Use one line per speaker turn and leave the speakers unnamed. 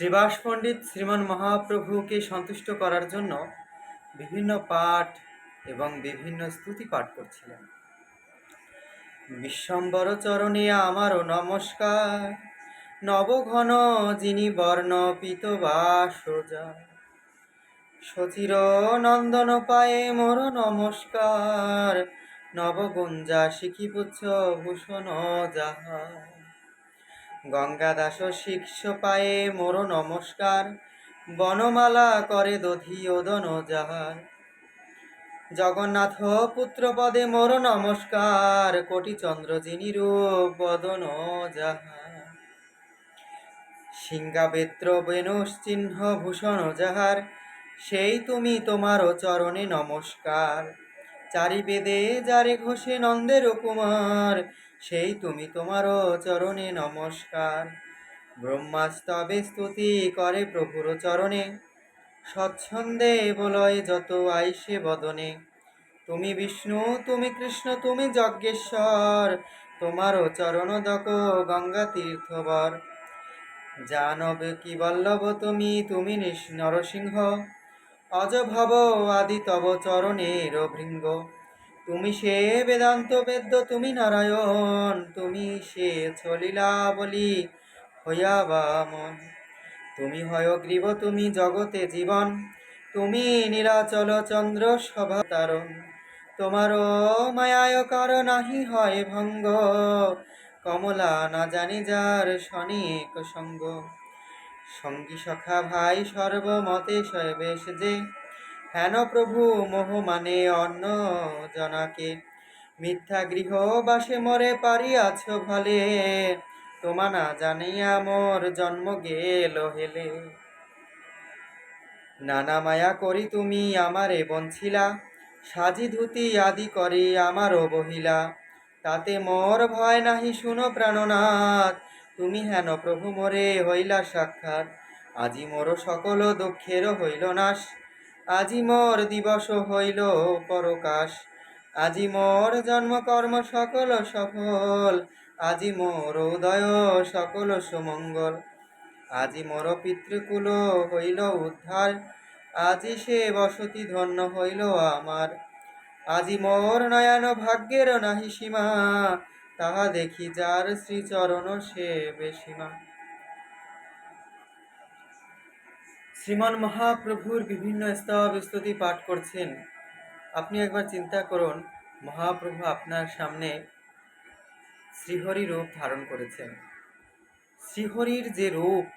শ্রীবাস পণ্ডিত শ্রীমান মহাপ্রভুকে সন্তুষ্ট করার জন্য বিভিন্ন পাঠ এবং বিভিন্ন স্তুতি পাঠ করছিলেন। বিশ্বম্বর চরণে আমারও নমস্কার, নবঘন যিনি বর্ণ পীতবাসজা, সচির নন্দন পায়ে মোর নমস্কার, নবগুঞ্জা শিখিপুচ্ছ ভূষণ যাহা। গঙ্গাদাস শিক্ষ পায়ে মোর নমস্কার, বনমালা করে দধি ওদন যাহার। জগন্নাথ পুত্র পদে মোর নমস্কার, কোটি চন্দ্র যিনি রূপ বদন যাহার। সিংহাবেত্র বেনুষ চিহ্ন ভূষণ যাহার, সেই তুমি তোমারও চরণে নমস্কার। চারি বেদে যারে ঘোষে নন্দের কুমার, সেই তুমি তোমারও চরণে নমস্কার। ব্রহ্মাস্তবে স্তুতি করে প্রভুর চরণে, স্বচ্ছন্দে বলয় যত আইসে বদনে। তুমি বিষ্ণু, তুমি কৃষ্ণ, তুমি যজ্ঞেশ্বর, তোমারও চরণ দক গঙ্গা তীর্থবর। জানব কি বল্লভ তুমি, তুমি নরসিংহ, অজ ভব আদি তব চরণের ভৃঙ্গ। তুমি সে বেদান্ত বেদ্য, তুমি নারায়ণ, তুমি সে চলিলা বলি হইয়া বামন। তুমি হয়গ্রীব, তুমি জগতে জীবন, তুমি নীলাচল চন্দ্র সভাতারণ। তোমারও মায়ায় কার নাহি হয় ভঙ্গ, কমলা না জানি যার শনিক সঙ্গ। সঙ্গী সখা ভাই সর্বমতে বেশ যে, হেন প্রভু মোহ মানে অন্য জনাকে। মিথ্যা গৃহ বাসে মরে পারিয়াছ ভালে, তোমা না জানিয়া মোর জন্ম গেল হেলে। নানা মায়া করি তুমি আমারে বঞ্ছিলা, সাজি ধুতি আদি করে আমারও বহিলা। তাতে মোর ভয় নাহি শুনো প্রাণনাথ, তুমি হেন প্রভু মোরে হইলা সাক্ষাৎ। আজি মোর সকল দুঃখের হইল নাশ, আজি মোর দিবস হইল পরকাশ। আজি মোর জন্ম কর্ম সকল সফল, আজি মোর উদয় সকল সুমঙ্গল। আজি মোর পিতৃকুল হইল উদ্ধার, আজি সে বসতি ধন্য হইল আমার। আজি মোর নয়ন ভাগ্যের নাহি সীমা, তাহা দেখি যার শ্রীচরণ সে বেসীমা। শ্রীমান মহাপ্রভুর বিভিন্ন স্তব স্তুতি পাঠ করছেন। আপনি একবার চিন্তা করুন, মহাপ্রভু আপনার সামনে শ্রীহরি রূপ ধারণ করেছেন। শ্রীহরির যে রূপ,